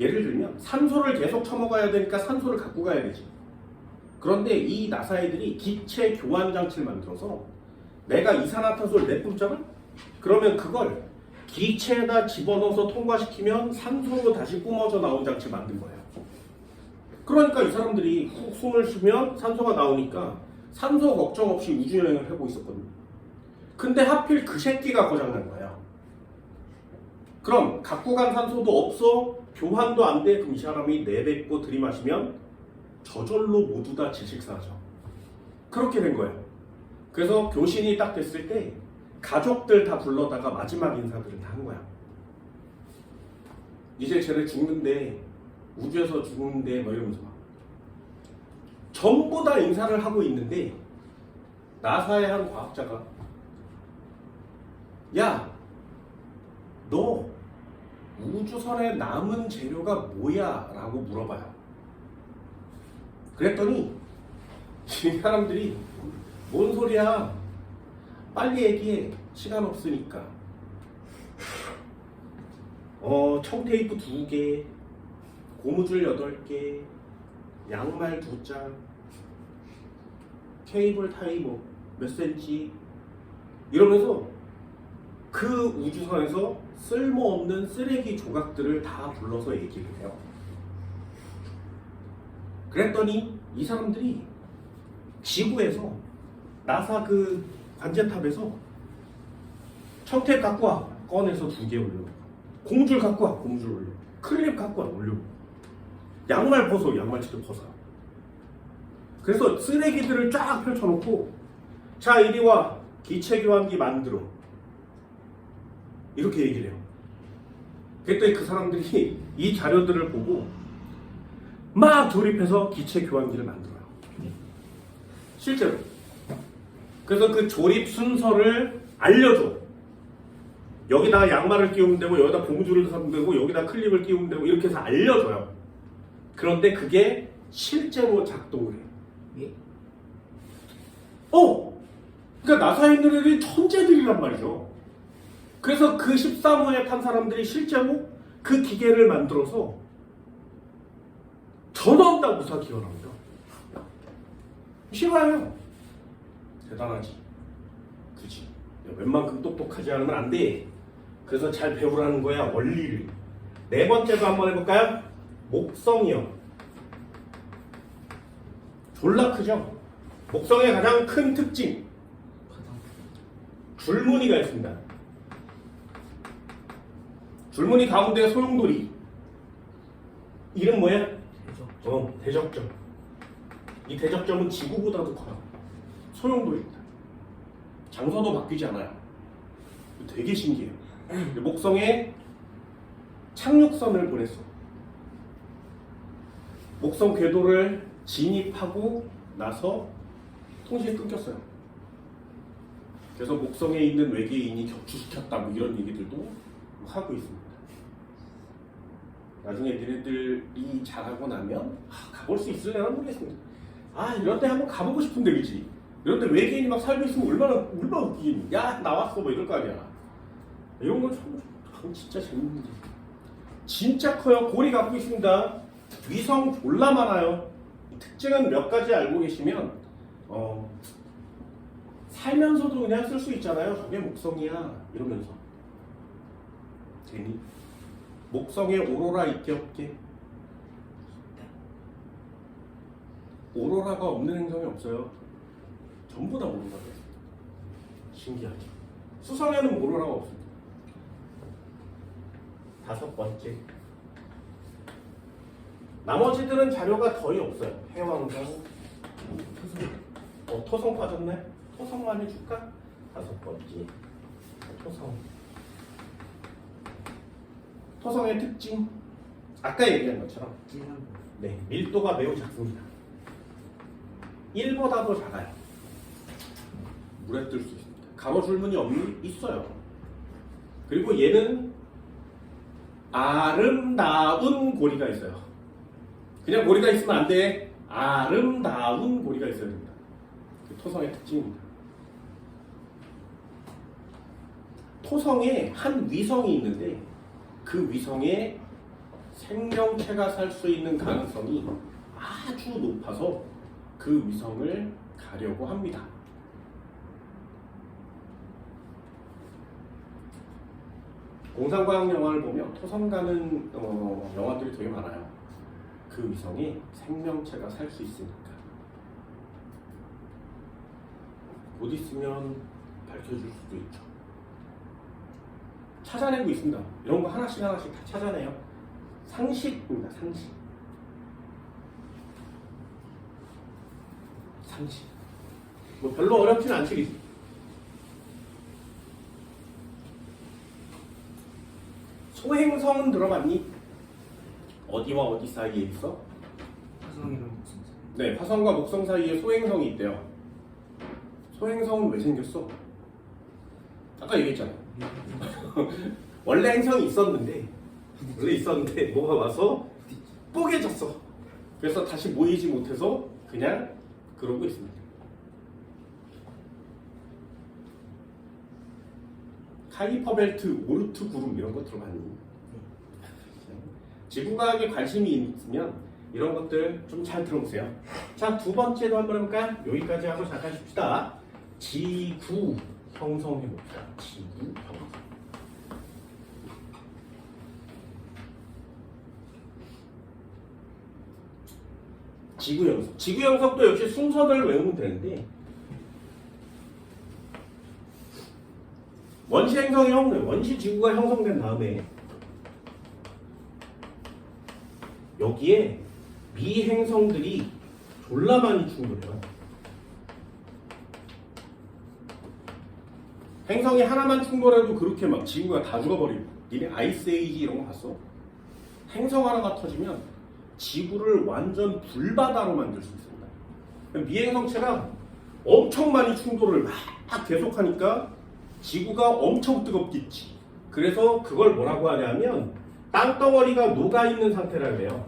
예를 들면 산소를 계속 처먹어야 되니까 산소를 갖고 가야 되지. 그런데 이 나사 애들이 기체 교환 장치를 만들어서 내가 이산화탄소를 내뿜잖아? 그러면 그걸 기체에다 집어넣어서 통과시키면 산소로 다시 뿜어져 나온 장치를 만든 거예요. 그러니까 이 사람들이 훅 숨을 쉬면 산소가 나오니까 산소 걱정 없이 우주여행을 하고 있었거든요. 근데 하필 그 새끼가 고장난 거야. 그럼 갖고 간 산소도 없어, 교환도 안 돼. 그럼 이 사람이 내뱉고 들이마시면 저절로 모두 다 질식사하죠. 그렇게 된 거예요. 그래서 교신이 딱 됐을 때 가족들 다 불러다가 마지막 인사들을 다 한 거야. 이제 쟤네 죽는데, 우주에서 죽는데 뭐 이러면서 막 전부 다 인사를 하고 있는데 나사의 한 과학자가 야, 너 우주선에 남은 재료가 뭐야? 라고 물어봐요. 그랬더니 이 사람들이 뭔 소리야? 빨리 얘기해. 시간 없으니까. 청테이프 2개, 고무줄 8개, 양말 2장, 케이블 타이 몇 센치 이러면서 그 우주선에서 쓸모없는 쓰레기 조각들을 다 불러서 얘기를 해요. 그랬더니 이 사람들이 지구에서 나사 그 관제탑에서 청테이프 갖고 와. 꺼내서 2개 올려. 고무줄 갖고 와. 고무줄 올려. 클립 갖고 와. 올려. 양말 벗어. 양말치도 벗어. 그래서 쓰레기들을 쫙 펼쳐놓고 자, 이리 와. 기체 교환기 만들어. 이렇게 얘기를 해요. 그랬더니 그 사람들이 이 자료들을 보고 막 조립해서 기체 교환기를 만들어요. 실제로. 그래서 그 조립 순서를 알려줘. 여기다가 양말을 끼우면 되고, 여기다 고무줄을 사면 되고, 여기다 클립을 끼우면 되고, 이렇게 해서 알려줘요. 그런데 그게 실제로 작동을 해요. 예? 그러니까 나사에 있는 애들이 천재들이란 말이죠. 그래서 그 13호에 탄 사람들이 실제로 그 기계를 만들어서 전원다 무사 기원합니다. 실화예요. 대단하지. 그치. 웬만큼 똑똑하지 않으면 안 돼. 그래서 잘 배우라는 거야, 원리를. 네 번째도 한번 해볼까요? 목성이요. 졸라 크죠? 목성의 가장 큰 특징. 줄무늬가 있습니다. 줄무늬 가운데 소용돌이. 이름 뭐야? 대적점. 이 대적점은 지구보다도 커요. 소용돌이입니다. 장소도 바뀌지 않아요. 되게 신기해요. 목성에 착륙선을 보냈어. 목성 궤도를 진입하고 나서 통신이 끊겼어요. 그래서 목성에 있는 외계인이 격추시켰다 뭐 이런 얘기들도 하고 있습니다. 나중에 얘네들이 잘하고 나면 가볼 수 있을래나 모르겠습니다. 이런 데 한번 가보고 싶은데 그지? 이런 데 외계인이 막 살고 있으면 얼마나 웃기겠니? 야 나왔어 뭐 이럴 거 아니야. 이런 건 참 진짜 재밌는데. 진짜 커요. 고리 갖고 있습니다. 위성 졸라 많아요. 특징은 몇 가지 알고 계시면 살면서도 그냥 쓸 수 있잖아요. 저게 목성이야 이러면서. 괜히 목성에 오로라 있게 없게. 오로라가 없는 행성이 없어요. 전부 다 오로라가 있습니다. 신기하죠. 수성에는 오로라가 없습니다. 5번째. 나머지들은 자료가 거의 없어요. 해왕성, 토성 빠졌네. 토성만 해줄까? 5번째. 토성의 특징. 아까 얘기한 것처럼 밀도가 매우 작습니다. 1보다도 작아요. 물에 뜰 수 있습니다. 가로줄무늬 없니? 있어요. 그리고 얘는 아름다운 고리가 있어요. 그냥 고리가 있으면 안 돼. 아름다운 고리가 있어야 됩니다. 토성의 특징입니다. 토성에 한 위성이 있는데 그 위성에 생명체가 살 수 있는 가능성이 아주 높아서 그 위성을 가려고 합니다. 공상과학 영화를 보면 토성 가는 영화들이 되게 많아요. 그 위성에 생명체가 살 수 있으니까. 곧 있으면 밝혀줄 수도 있죠. 찾아내고 있습니다. 이런 거 하나씩 다 찾아내요. 상식입니다. 상식. 뭐 별로 어렵진 않지. 소행성은 들어봤니? 어디와 어디 사이에 있어? 화성이랑 목성. 네, 화성과 목성 사이에 소행성이 있대요. 소행성은 왜 생겼어? 아까 얘기했잖아. 원래 행성이 있었는데 뭐가 와서 뽀개졌어. 그래서 다시 모이지 못해서 그냥 그러고 있습니다. 카이퍼벨트, 오르트 구름 이런 거 들어봤니? 지구과학에 관심이 있으면 이런 것들 좀 잘 들어보세요. 자, 2번째도 한번 해볼까? 여기까지 하고 잠깐 쉽시다. 지구 형성해봅시다. 지구 형성. 지구 형성. 지구 형성도 역시 순서대로 외우면 되는데 원시 행성이 원시 지구가 형성된 다음에 여기에 미행성들이 졸라 많이 충돌해요. 행성이 하나만 충돌해도 그렇게 막 지구가 다 죽어버리고. 니네 아이스 에이지 이런 거 봤어? 행성 하나가 터지면 지구를 완전 불바다로 만들 수 있습니다. 미행성체가 엄청 많이 충돌을 막 계속하니까 지구가 엄청 뜨겁겠지. 그래서 그걸 뭐라고 하냐면 땅덩어리가 녹아있는 상태라고 해요.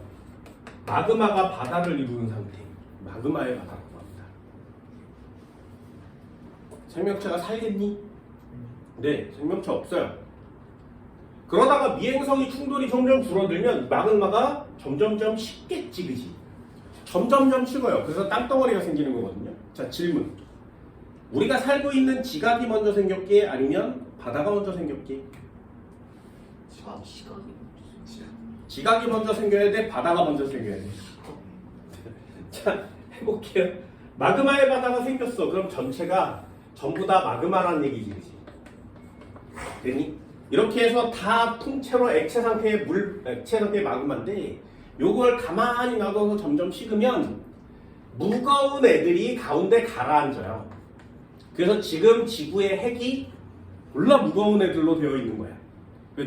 마그마가 바다를 이루는 상태. 마그마의 바다라고 합니다. 생명체가 살겠니? 네, 생명체 없어요. 그러다가 미행성이 충돌이 점점 줄어들면 마그마가 점점점 식겠지, 그지? 점점점 식어요. 그래서 땅덩어리가 생기는 거거든요. 자, 질문. 우리가 살고 있는 지각이 먼저 생겼게 아니면 바다가 먼저 생겼게? 지각이 먼저 생겨야 돼? 바다가 먼저 생겨야 돼? 자, 해볼게요. 마그마의 바다가 생겼어. 그럼 전체가 전부 다 마그마란 얘기지, 그치? 되니? 이렇게 해서 다 통째로 액체 상태의 액체 상태의 마그마인데 요걸 가만히 놔둬서 점점 식으면 무거운 애들이 가운데 가라앉아요. 그래서 지금 지구의 핵이 몰라 무거운 애들로 되어 있는 거야.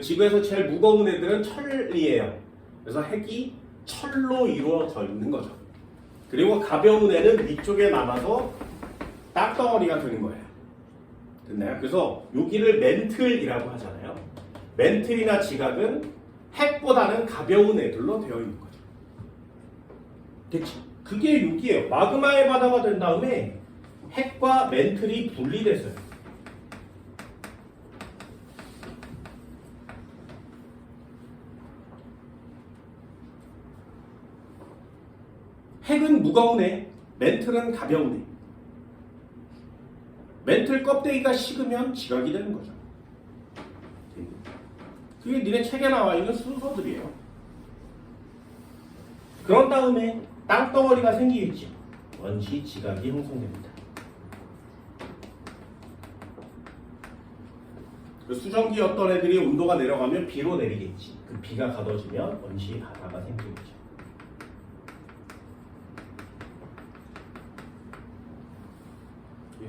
지구에서 제일 무거운 애들은 철이에요. 그래서 핵이 철로 이루어져 있는 거죠. 그리고 가벼운 애는 위쪽에 남아서 땅덩어리가 되는 거예요. 됐나요? 그래서 여기를 멘틀이라고 하잖아요. 멘틀이나 지각은 핵보다는 가벼운 애들로 되어 있는 거죠. 됐지? 그게 여기예요. 마그마의 바다가 된 다음에 핵과 멘틀이 분리됐어요. 핵은 무거운 애, 멘틀은 가벼운 애. 멘틀 껍데기가 식으면 지각이 되는 거죠. 그게 니네 책에 나와 있는 순서들이에요. 그런 다음에 땅덩어리가 생기겠죠. 원시 지각이 형성됩니다. 그 수증기 어떤 애들이 온도가 내려가면 비로 내리겠지. 그 비가 가둬지면 원시 바다가 생기겠죠.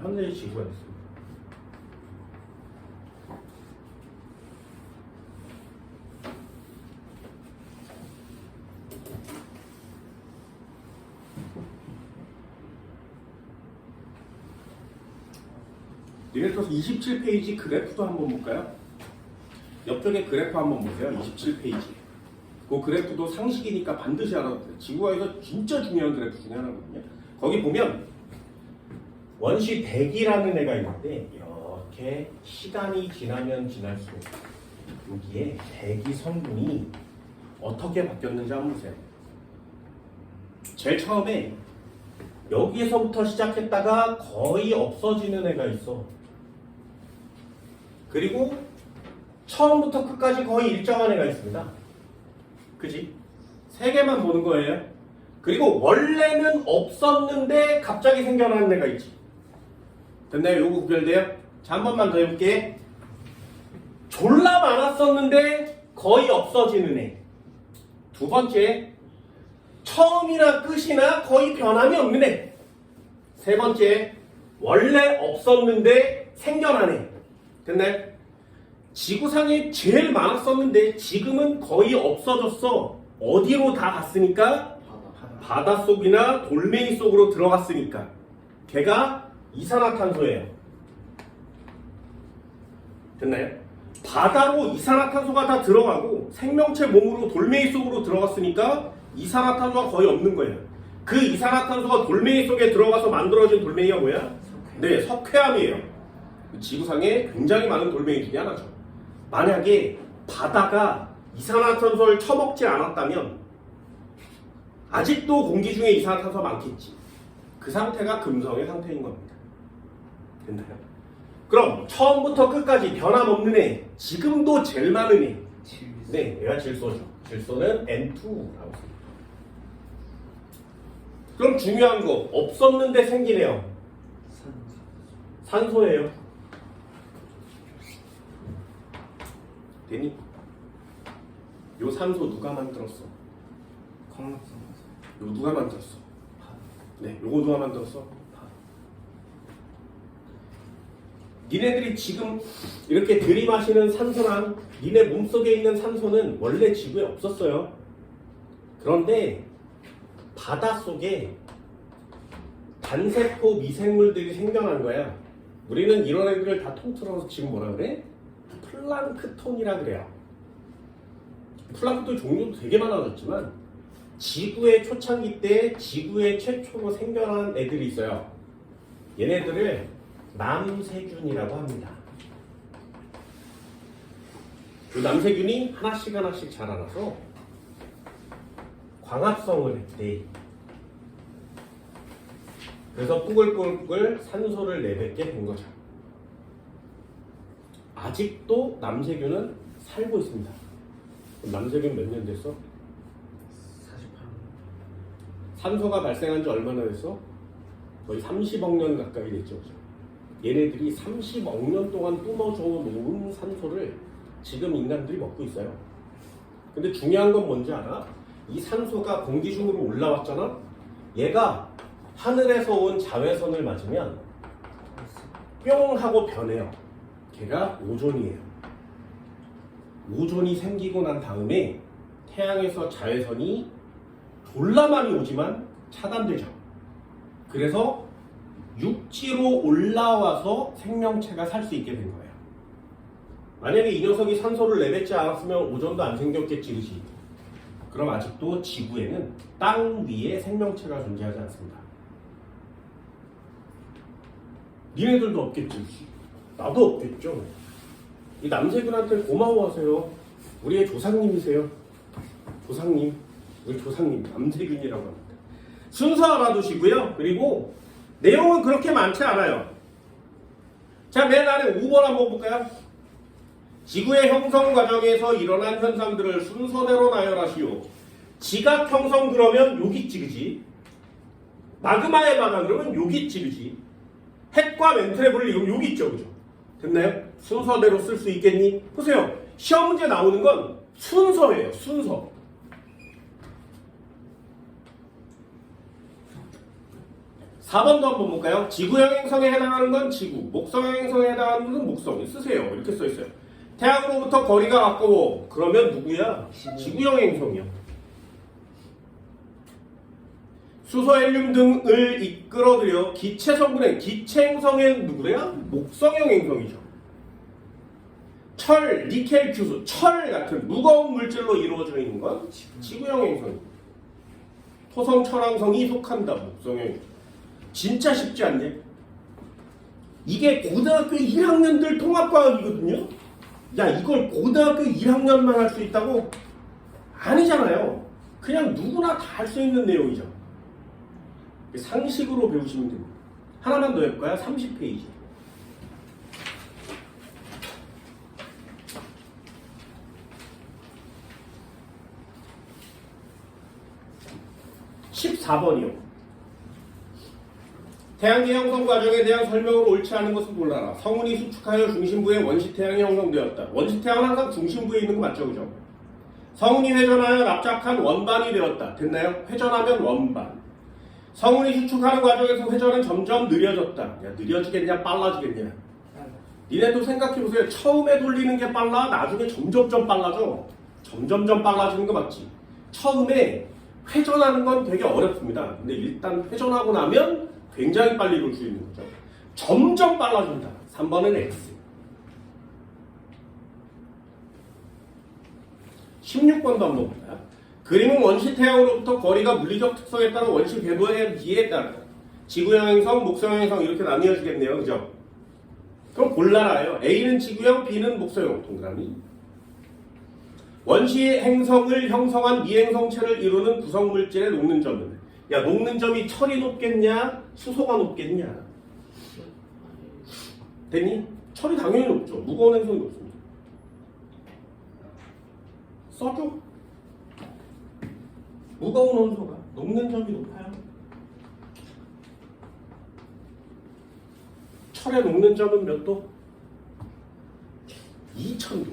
현재의 지구가 있습니다. 예를 들어서 27페이지 그래프도 한번 볼까요? 옆쪽에 그래프 한번 보세요. 27페이지. 그 그래프도 상식이니까 반드시 알아둬야 돼요. 지구과에서 진짜 중요한 그래프 중에 하나거든요. 거기 보면 원시 대기라는 애가 있는데 이렇게 시간이 지나면 지날수록 여기에 대기 성분이 어떻게 바뀌었는지 한번 보세요. 제일 처음에 여기에서부터 시작했다가 거의 없어지는 애가 있어. 그리고 처음부터 끝까지 거의 일정한 애가 있습니다. 그지? 세 개만 보는 거예요. 그리고 원래는 없었는데 갑자기 생겨나는 애가 있지. 됐나요? 요거 구별돼요? 자, 한 번만 더 해볼게. 졸라 많았었는데 거의 없어지는 애. 두 번째, 처음이나 끝이나 거의 변함이 없는 애. 세 번째, 원래 없었는데 생겨난 애. 됐나요? 지구상에 제일 많았었는데 지금은 거의 없어졌어. 어디로 다 갔으니까? 바닷속이나 돌멩이 속으로 들어갔으니까. 걔가 이산화탄소예요. 됐나요? 바다로 이산화탄소가 다 들어가고 생명체 몸으로 돌멩이 속으로 들어갔으니까 이산화탄소가 거의 없는 거예요. 그 이산화탄소가 돌멩이 속에 들어가서 만들어진 돌멩이가 뭐야? 네, 석회암이에요. 지구상에 굉장히 많은 돌멩이 중에 하나죠. 만약에 바다가 이산화탄소를 처먹지 않았다면 아직도 공기 중에 이산화탄소가 많겠지. 그 상태가 금성의 상태인 겁니다. 됐나요? 그럼 처음부터 끝까지 변함없는 애, 지금도 제일 많은 애. 네, 얘가 질소죠. 질소는 N2라고 씁니다. 그럼 중요한 거, 없었는데 생기네요. 산소예요. 되니? 요 산소 누가 만들었어? 광합성. 요 누가 만들었어? 네, 요거 누가 만들었어? 니네들이 지금 이렇게 들이마시는 산소랑 니네 몸속에 있는 산소는 원래 지구에 없었어요. 그런데 바닷속에 단세포 미생물들이 생겨난 거야. 우리는 이런 애들을 다 통틀어서 지금 뭐라 그래? 플랑크톤이라 그래요. 플랑크톤 종류도 되게 많아졌지만 지구의 초창기 때 지구에 최초로 생겨난 애들이 있어요. 얘네들을 남세균이라고 합니다. 그 남세균이 하나씩 하나씩 자라나서 광합성을 했대. 그래서 뿌글뿌글 산소를 내뱉게 된 거죠. 아직도 남세균은 살고 있습니다. 남세균 몇 년 됐어? 48년. 산소가 발생한 지 얼마나 됐어? 거의 30억 년 가까이 됐죠. 얘네들이 30억 년 동안 뿜어져 놓은 산소를 지금 인간들이 먹고 있어요. 근데 중요한 건 뭔지 알아? 이 산소가 공기 중으로 올라왔잖아? 얘가 하늘에서 온 자외선을 맞으면 뿅 하고 변해요. 걔가 오존이에요. 오존이 생기고 난 다음에 태양에서 자외선이 졸라 많이 오지만 차단되죠. 그래서 육지로 올라와서 생명체가 살 수 있게 된 거예요. 만약에 이 녀석이 산소를 내뱉지 않았으면 오존도 안 생겼겠지, 그치? 그럼 아직도 지구에는 땅 위에 생명체가 존재하지 않습니다. 니네들도 없겠지, 그치? 나도 없겠죠. 이 남세균한테 고마워하세요. 우리의 조상님이세요. 조상님, 우리 조상님 남세균이라고 합니다. 순서 알아두시고요. 그리고 내용은 그렇게 많지 않아요. 자, 맨 아래 5번 한번 볼까요? 지구의 형성 과정에서 일어난 현상들을 순서대로 나열하시오. 지각 형성 그러면 여기 있지, 그지? 마그마의 바다 그러면 여기 있지, 그지? 핵과 멘트레블리 이거 여기 있죠, 그죠? 됐나요? 순서대로 쓸 수 있겠니? 보세요. 시험 문제 나오는 건 순서예요, 순서. (4번도) 한번 볼까요? 지구형 행성에 해당하는 건 지구, 목성형 행성에 해당하는 것은 목성. 쓰세요. 이렇게 써있어요. 태양으로부터 거리가 가까워. 그러면 누구야? 지구형 행성이요. 수소, 헬륨 등을 이끌어들여 기체 성분의 기체 행성은 누구래요? 목성형 행성이죠. 철, 니켈, 규수, 철 같은 무거운 물질로 이루어져 있는 건 지구형 행성입니다. 토성, 철왕성이 속한다. 목성형 행성. 진짜 쉽지 않냐? 이게 고등학교 1학년들 통합과학이거든요. 야, 이걸 고등학교 1학년만 할 수 있다고? 아니잖아요. 그냥 누구나 다 할 수 있는 내용이죠. 상식으로 배우시면 됩니다. 하나만 더 해볼까요? 30페이지. (14번이요) 태양계 형성 과정에 대한 설명으로 옳지 않은 것을 골라라. 성운이 수축하여 중심부에 원시태양이 형성되었다. 원시태양은 항상 중심부에 있는 거 맞죠? 그죠? 성운이 회전하여 납작한 원반이 되었다. 됐나요? 회전하면 원반. 성운이 수축하는 과정에서 회전은 점점 느려졌다. 야, 느려지겠냐 빨라지겠냐? 니네도 생각해보세요. 처음에 돌리는 게 빨라? 나중에 점점점 빨라져. 점점점 빨라지는 거 맞지? 처음에 회전하는 건 되게 어렵습니다. 근데 일단 회전하고 나면 굉장히 빨리 돌 수 있는 거죠. 점점 빨라진다. 3번은 X. 16번도 한번 볼까요? 그림은 원시태양으로부터 거리가 물리적 특성에 따른 원시 궤도의 비에 따른 지구형 행성, 목성형 행성 이렇게 나뉘어지겠네요. 그죠? 그럼 골라라요. A는 지구형, B는 목성형. 동그라미. 원시 행성을 형성한 미행성체를 이루는 구성물질의 녹는 점은, 야, 녹는 점이 철이 높겠냐? 수소가 높겠냐? 됐니? 철이 당연히 높죠. 무거운 행성이 높습니다. 써줘. 무거운 원소가 녹는 점이 높아요. 철의 녹는 점은 몇 도? 2000도.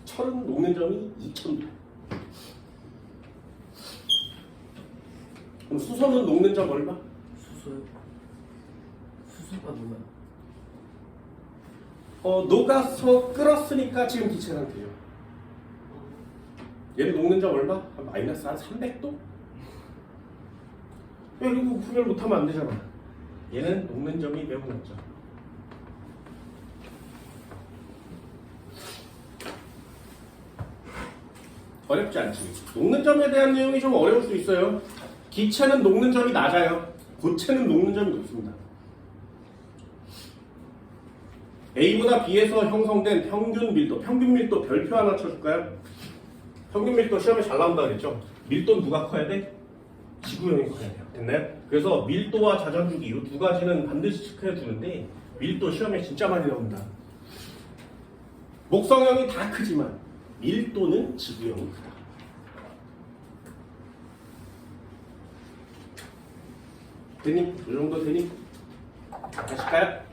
철은 녹는 점이 2000도. 그럼 수소는 녹는 점 얼마? 수소요? 수소가 뭐야? 녹아서 끓었으니까 지금 기체 상태예요. 얘는 녹는 점 얼마? 마이너스 한 300도? 야, 이거 구별 못하면 안 되잖아. 얘는 녹는 점이 매우 낮죠. 어렵지 않지. 녹는 점에 대한 내용이 좀 어려울 수 있어요. 기체는 녹는 점이 낮아요. 고체는 녹는 점이 높습니다. A보다 B에서 형성된 평균 밀도 별표 하나 쳐줄까요? 평균 밀도 시험에 잘 나온다 그랬죠? 밀도는 누가 커야 돼? 지구형이 커야 돼요. 됐나요? 그래서 밀도와 자전주기 이 두 가지는 반드시 체크해 두는데 밀도 시험에 진짜 많이 나온다. 목성형이 다 크지만 밀도는 지구형이 크다. 되니? 이 정도 되니? 다시 가요.